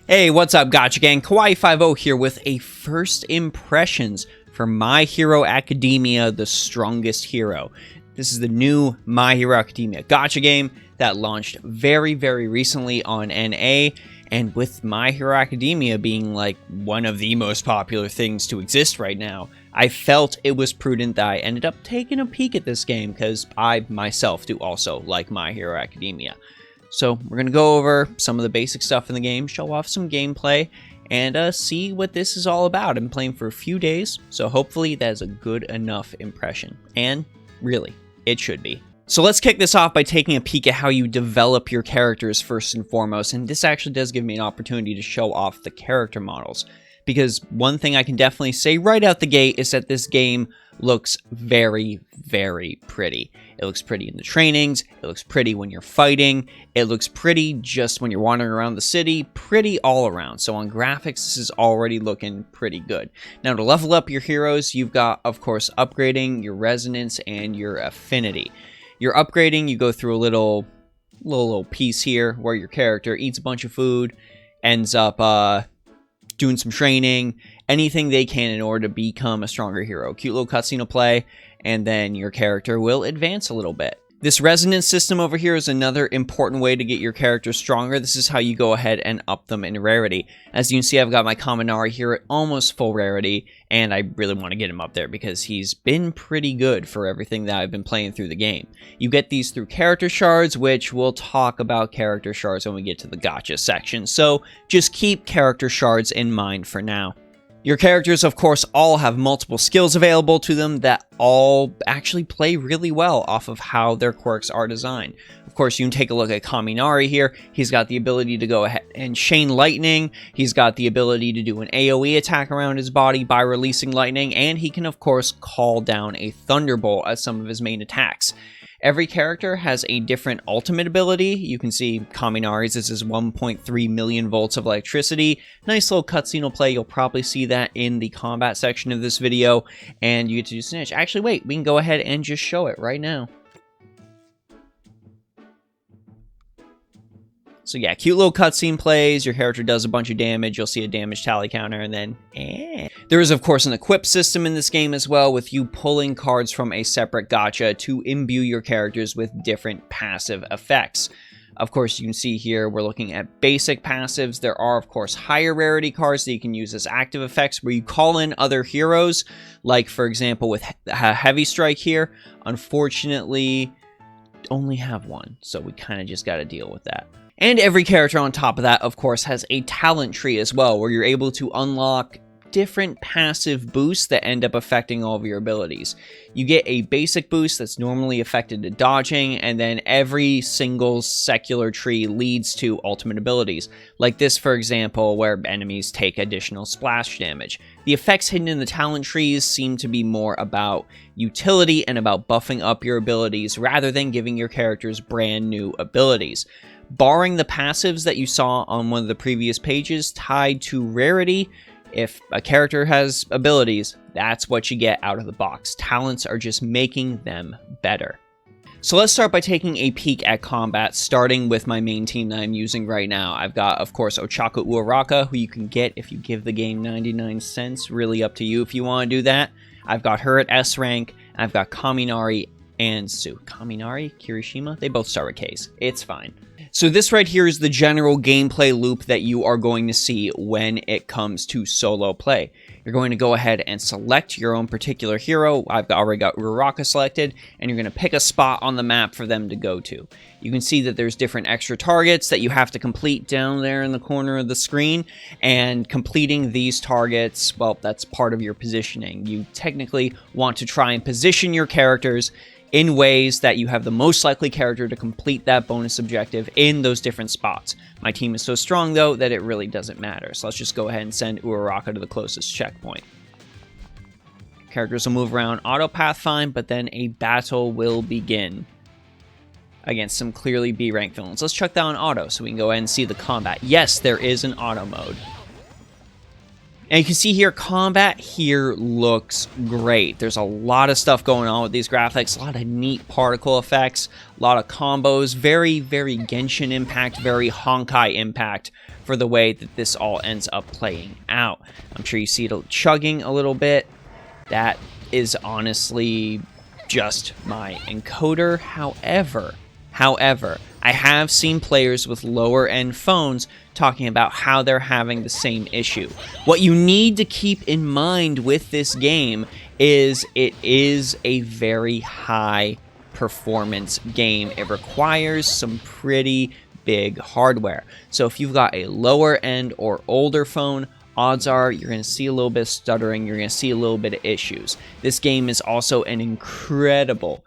Hey, what's up, Gacha Gang? Kawaii50 here with a first impressions for My Hero Academia, The Strongest Hero. This is the new My Hero Academia Gacha game that launched very recently on NA, and with My Hero Academia being like one of the most popular things to exist right now, I felt it was prudent that I ended up taking a peek at this game because I myself do also like My Hero Academia. So we're going to go over some of the basic stuff in the game, show off some gameplay, and see what this is all about. I've been playing for a few days, so hopefully that is a good enough impression. And really, it should be. So let's kick this off by taking a peek at how you develop your characters first and foremost, and this actually does give me an opportunity to show off the character models. Because one thing I can definitely say right out the gate is that this game looks very pretty. It looks pretty in the trainings, it looks pretty when you're fighting, it looks pretty just when you're wandering around the city, pretty all around. So on graphics, this is already looking pretty good. Now to level up your heroes, you've got, of course, upgrading your resonance and your affinity. Your upgrading, you go through a little piece here where your character eats a bunch of food, ends up doing some training, anything they can in order to become a stronger hero. Cute little cutscene will play, and then your character will advance a little bit. This resonance system over here is another important way to get your character stronger. This is how you go ahead and up them in rarity. As you can see, I've got my Kaminari here at almost full rarity, and I really want to get him up there because he's been pretty good for everything that I've been playing through the game. You get these through character shards, which we'll talk about character shards when we get to the gacha section. So just keep character shards in mind for now. Your characters, of course, all have multiple skills available to them that all actually play really well off of how their quirks are designed. Of course, you can take a look at Kaminari here. He's got the ability to go ahead and chain lightning. He's got the ability to do an AoE attack around his body by releasing lightning, and he can, of course, call down a thunderbolt as some of his main attacks. Every character has a different ultimate ability. You can see Kaminari's, this is 1.3 million volts of electricity. Nice little cutscene will play. You'll probably see that in the combat section of this video, and you get to do Snitch. Actually, wait, we can go ahead and just show it right now. So yeah, cute little cutscene plays, your character does a bunch of damage, you'll see a damage tally counter, and then There is, of course, an equip system in this game as well, with you pulling cards from a separate gacha to imbue your characters with different passive effects. Of course, you can see here, we're looking at basic passives. There are, of course, higher rarity cards that you can use as active effects, where you call in other heroes, like, for example, with Heavy Strike here. Unfortunately, only have one, so we kind of just got to deal with that. And every character on top of that, of course, has a talent tree as well, where you're able to unlock different passive boosts that end up affecting all of your abilities. You get a basic boost that's normally affected to dodging, and then every single secular tree leads to ultimate abilities. Like this, for example, where enemies take additional splash damage. The effects hidden in the talent trees seem to be more about utility and about buffing up your abilities rather than giving your characters brand new abilities. Barring the passives that you saw on one of the previous pages tied to rarity, if a character has abilities, that's what you get out of the box. Talents are just making them better. So let's start by taking a peek at combat, starting with my main team that I'm using right now. I've got, of course, Ochako Uraraka, who you can get if you give the game 99 cents. Really up to you if you want to do that. I've got her at S rank. I've got Kaminari and Su. Kaminari? Kirishima? They both start with K's. It's fine. So this right here is the general gameplay loop that you are going to see when it comes to solo play. You're going to go ahead and select your own particular hero. I've already got Uraraka selected, and you're going to pick a spot on the map for them to go to. You can see that there's different extra targets that you have to complete down there in the corner of the screen, and completing these targets, well, that's part of your positioning. You technically want to try and position your characters in ways that you have the most likely character to complete that bonus objective in those different spots. My team is so strong, though, that it really doesn't matter. So let's just go ahead and send Uraraka to the closest checkpoint. Characters will move around auto path fine, but then a battle will begin against some clearly B-rank villains. Let's check that on auto so we can go ahead and see the combat. Yes, there is an auto mode. And you can see here, combat here looks great. There's a lot of stuff going on with these graphics, a lot of neat particle effects, a lot of combos, very, very Genshin Impact, very Honkai Impact for the way that this all ends up playing out. I'm sure you see it chugging a little bit. That is honestly just my encoder. However, I have seen players with lower end phones talking about how they're having the same issue. What you need to keep in mind with this game is it is a very high performance game. It requires some pretty big hardware. So if you've got a lower end or older phone, odds are you're going to see a little bit of stuttering, you're going to see a little bit of issues. This game is also an incredible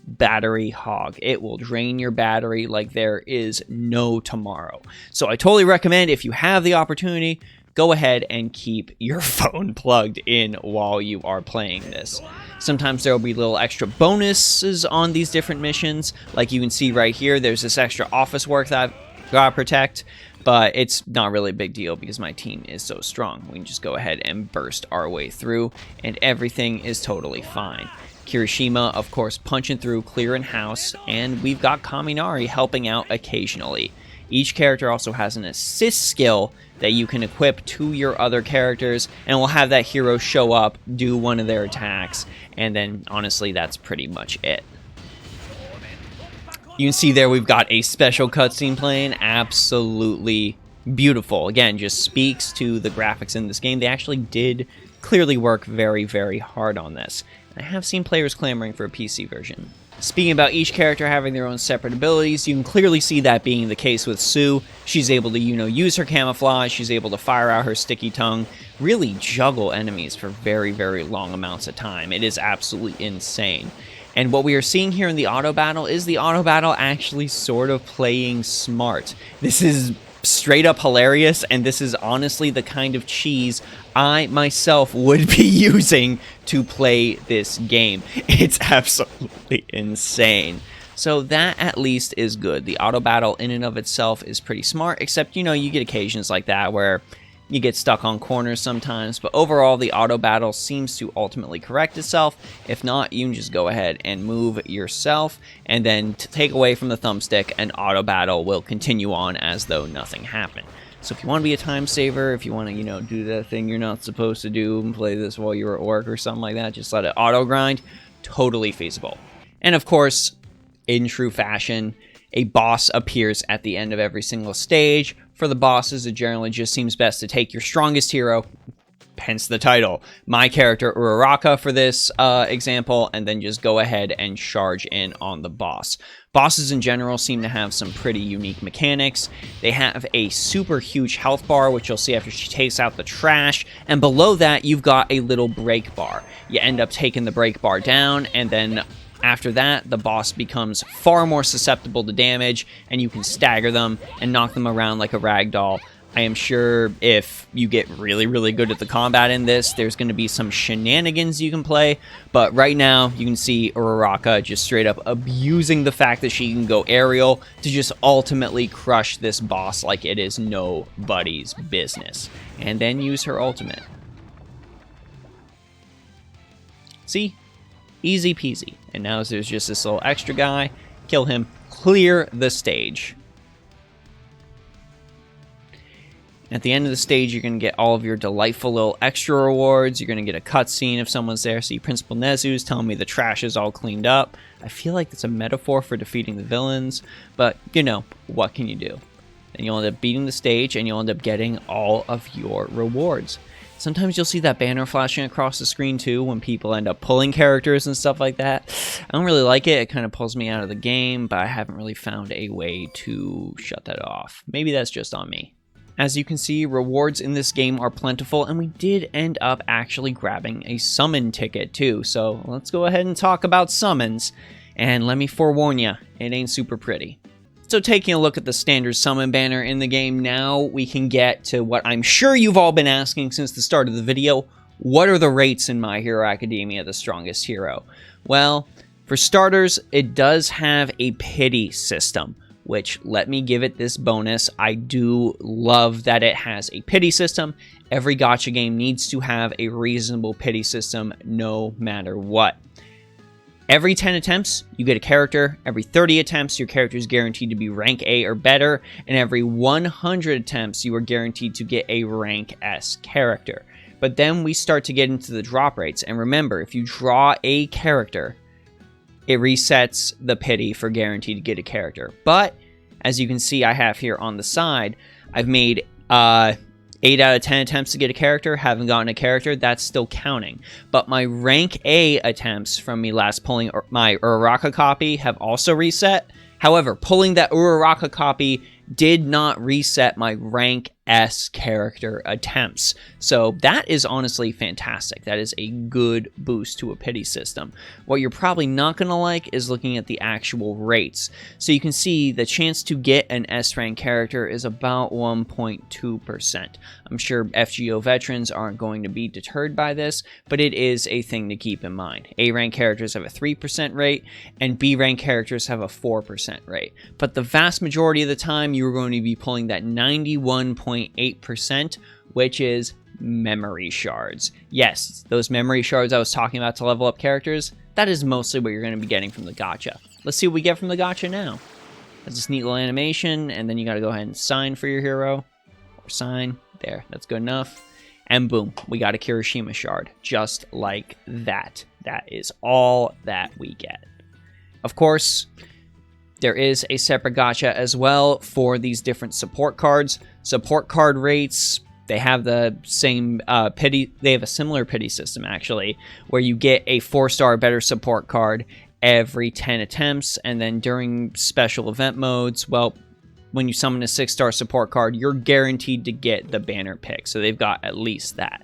battery hog. It will drain your battery like there is no tomorrow. So I totally recommend, if you have the opportunity, go ahead and keep your phone plugged in while you are playing this. Sometimes there will be little extra bonuses on these different missions. Like you can see right here, there's this extra office work that I've got to protect, but it's not really a big deal because my team is so strong. We can just go ahead and burst our way through, and everything is totally fine. Kirishima, of course, punching through, clearing house, and we've got Kaminari helping out occasionally. Each character also has an assist skill that you can equip to your other characters, and will have that hero show up, do one of their attacks, and then, honestly, that's pretty much it. You can see there we've got a special cutscene playing, absolutely beautiful. Again, just speaks to the graphics in this game. They actually did clearly work very, very hard on this. I have seen players clamoring for a PC version. Speaking about each character having their own separate abilities, you can clearly see that being the case with Sue. She's able to, use her camouflage, she's able to fire out her sticky tongue, really juggle enemies for very, very long amounts of time. It is absolutely insane. And what we are seeing here in the auto battle is the auto battle actually sort of playing smart. This is straight up hilarious, and this is honestly the kind of cheese I myself would be using to play this game. It's absolutely insane. So that at least is good. The auto battle in and of itself is pretty smart, except, you get occasions like that where you get stuck on corners sometimes, but overall the auto battle seems to ultimately correct itself. If not, you can just go ahead and move yourself, and then to take away from the thumbstick, and auto battle will continue on as though nothing happened. So if you want to be a time saver, if you want to, do that thing you're not supposed to do and play this while you're at work or something like that, just let it auto grind, totally feasible. And of course, in true fashion, a boss appears at the end of every single stage. For the bosses, it generally just seems best to take your strongest hero, hence the title, my character Uraraka for this example, and then just go ahead and charge in on the boss. Bosses in general seem to have some pretty unique mechanics. They have a super huge health bar, which you'll see after she takes out the trash, and below that you've got a little break bar. You end up taking the break bar down, and then after that, the boss becomes far more susceptible to damage, and you can stagger them and knock them around like a ragdoll. I am sure if you get really, really good at the combat in this, there's going to be some shenanigans you can play, but right now, you can see Uraraka just straight up abusing the fact that she can go aerial to just ultimately crush this boss like it is nobody's business, and then use her ultimate. See? Easy peasy. And now there's just this little extra guy. Kill him. Clear the stage. At the end of the stage, you're going to get all of your delightful little extra rewards. You're going to get a cutscene if someone's there. See, Principal Nezu's telling me the trash is all cleaned up. I feel like that's a metaphor for defeating the villains. But, what can you do? And you'll end up beating the stage, and you'll end up getting all of your rewards. Sometimes you'll see that banner flashing across the screen too when people end up pulling characters and stuff like that. I don't really like it. It kind of pulls me out of the game, but I haven't really found a way to shut that off. Maybe that's just on me. As you can see, rewards in this game are plentiful, and we did end up actually grabbing a summon ticket too. So let's go ahead and talk about summons. And let me forewarn you, it ain't super pretty. So taking a look at the standard summon banner in the game, now we can get to what I'm sure you've all been asking since the start of the video. What are the rates in My Hero Academia, the strongest hero? Well, for starters, it does have a pity system, which, let me give it this bonus, I do love that it has a pity system. Every gacha game needs to have a reasonable pity system no matter what. Every 10 attempts, you get a character. Every 30 attempts, your character is guaranteed to be rank A or better. And every 100 attempts, you are guaranteed to get a rank S character. But then we start to get into the drop rates. And remember, if you draw a character, it resets the pity for guaranteed to get a character. But, as you can see I have here on the side, I've made 8 out of 10 attempts to get a character, haven't gotten a character, that's still counting. But my rank A attempts from me last pulling my Uraraka copy have also reset. However, pulling that Uraraka copy did not reset my rank S character attempts. So that is honestly fantastic. That is a good boost to a pity system. What you're probably not going to like is looking at the actual rates. So you can see the chance to get an S rank character is about 1.2%. I'm sure FGO veterans aren't going to be deterred by this, but it is a thing to keep in mind. A rank characters have a 3% rate, and B rank characters have a 4% rate. But the vast majority of the time, you're going to be pulling that 91.8%, which is memory shards. Yes, those memory shards I was talking about to level up characters, that is mostly what you're going to be getting from the gacha. Let's see what we get from the gacha now. That's this neat little animation, and then you got to go ahead and sign for your hero. Or sign. There, that's good enough. And boom, we got a Kirishima shard. Just like that. That is all that we get. Of course, there is a separate gacha as well for these different support cards. Support card rates, they have the same pity, they have a similar pity system actually, where you get a 4-star better support card every 10 attempts, and then during special event modes, well, when you summon a 6-star support card, you're guaranteed to get the banner pick, so they've got at least that.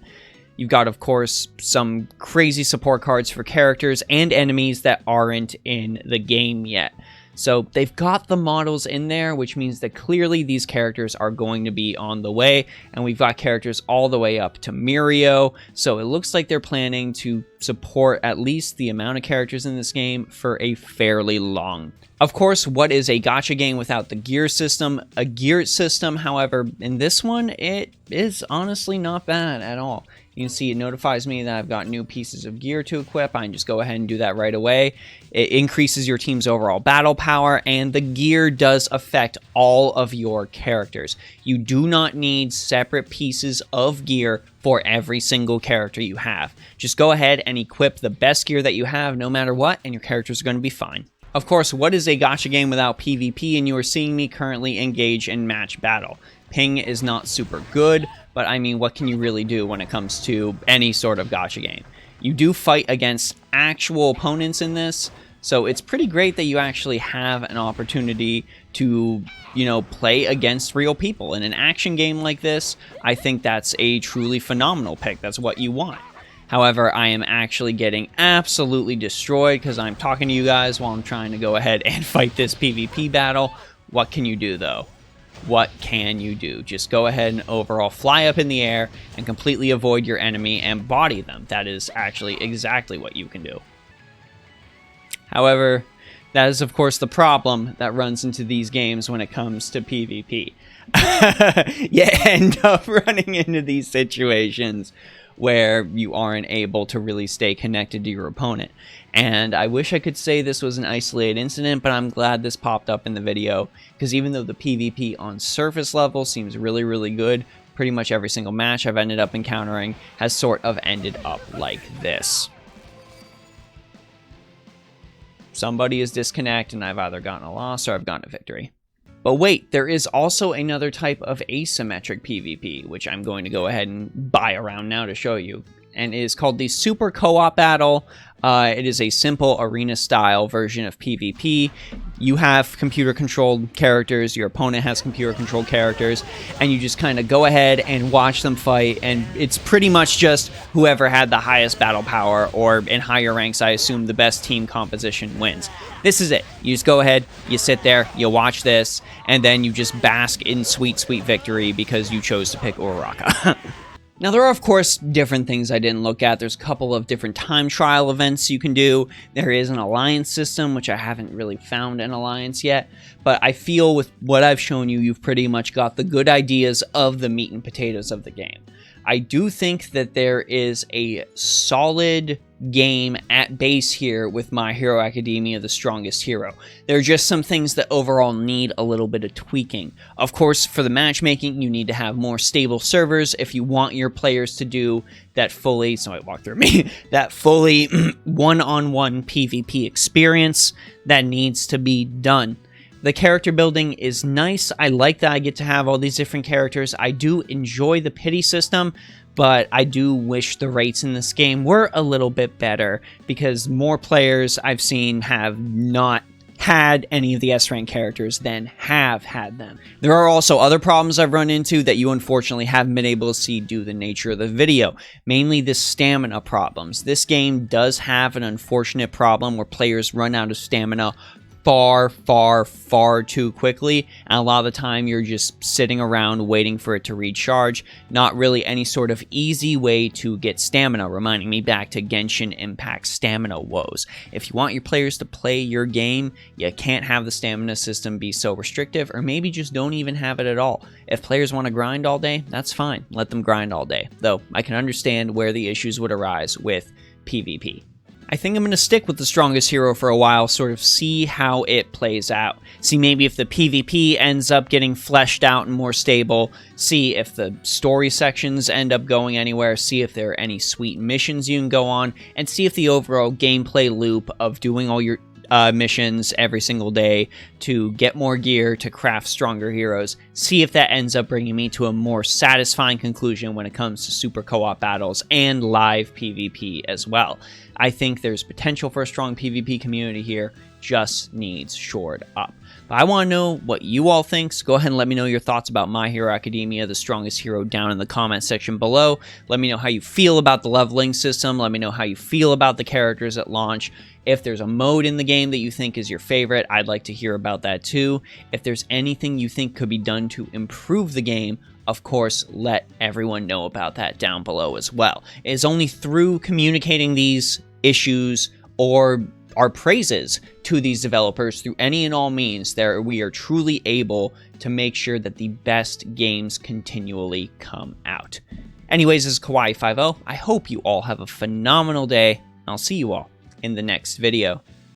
You've got, of course, some crazy support cards for characters and enemies that aren't in the game yet. So they've got the models in there, which means that clearly these characters are going to be on the way, and we've got characters all the way up to Mirio, so it looks like they're planning to support at least the amount of characters in this game for a fairly long. Of course, what is a gacha game without the gear system? A gear system, however, in this one, it is honestly not bad at all. You can see it notifies me that I've got new pieces of gear to equip. I can just go ahead and do that right away. It increases your team's overall battle power, and the gear does affect all of your characters. You do not need separate pieces of gear for every single character you have. Just go ahead and equip the best gear that you have no matter what, and your characters are going to be fine. Of course, what is a gacha game without PvP? And you are seeing me currently engage in match battle. Ping is not super good, but I mean, what can you really do when it comes to any sort of gacha game? You do fight against actual opponents in this, so it's pretty great that you actually have an opportunity to, you know, play against real people. In an action game like this, I think that's a truly phenomenal pick. That's what you want. However, I am actually getting absolutely destroyed because I'm talking to you guys while I'm trying to go ahead and fight this PvP battle. What can you do, though? What can you do? Just go ahead and overall fly up in the air and completely avoid your enemy and body them. That is actually exactly what you can do. However, that is, of course, the problem that runs into these games when it comes to PvP. You end up running into these situations where you aren't able to really stay connected to your opponent. And I wish I could say this was an isolated incident, but I'm glad this popped up in the video, because even though the PvP on surface level seems really, really good, pretty much every single match I've ended up encountering has sort of ended up like this. Somebody is disconnected, and I've either gotten a loss or I've gotten a victory. But wait, there is also another type of asymmetric PvP, which I'm going to go ahead and buy around now to show you. And it is called the Super Co-op Battle. It is a simple arena-style version of PvP. You have computer-controlled characters, your opponent has computer-controlled characters, and you just kind of go ahead and watch them fight, and it's pretty much just whoever had the highest battle power, or in higher ranks, I assume the best team composition wins. This is it. You just go ahead, you sit there, you watch this, and then you just bask in sweet, sweet victory because you chose to pick Uraraka. Now, there are, of course, different things I didn't look at. There's a couple of different time trial events you can do. There is an alliance system, which I haven't really found an alliance yet. But I feel with what I've shown you, you've pretty much got the good ideas of the meat and potatoes of the game. I do think that there is a solid game at base here with My Hero Academia, The Strongest Hero. There are just some things that overall need a little bit of tweaking. Of course, for the matchmaking, you need to have more stable servers if you want your players to do that fully, somebody walked through me, that fully one-on-one PvP experience that needs to be done. The character building is nice. I like that I get to have all these different characters. I do enjoy the pity system, but I do wish the rates in this game were a little bit better because more players I've seen have not had any of the S-rank characters than have had them. There are also other problems I've run into that you unfortunately haven't been able to see due to the nature of the video, mainly the stamina problems. This game does have an unfortunate problem where players run out of stamina far too quickly, and a lot of the time you're just sitting around waiting for it to recharge. Not really any sort of easy way to get stamina, reminding me back to Genshin Impact stamina woes. If you want your players to play your game, you can't have the stamina system be so restrictive, or maybe just don't even have it at all. If players want to grind all day, that's fine. Let them grind all day, though I can understand where the issues would arise with PvP. I think I'm going to stick with The Strongest Hero for a while, sort of see how it plays out. See maybe if the PvP ends up getting fleshed out and more stable, see if the story sections end up going anywhere, see if there are any sweet missions you can go on, and see if the overall gameplay loop of doing all your missions every single day to get more gear, to craft stronger heroes, see if that ends up bringing me to a more satisfying conclusion when it comes to super co-op battles and live PvP as well. I think there's potential for a strong PvP community here, just needs shored up. But I want to know what you all think, so go ahead and let me know your thoughts about My Hero Academia, The Strongest Hero, down in the comment section below. Let me know how you feel about the leveling system, let me know how you feel about the characters at launch. If there's a mode in the game that you think is your favorite, I'd like to hear about that too. If there's anything you think could be done to improve the game, of course, let everyone know about that down below as well. It is only through communicating these issues or our praises to these developers through any and all means that we are truly able to make sure that the best games continually come out. Anyways, this is Kawaii50. I hope you all have a phenomenal day. I'll see you all in the next video.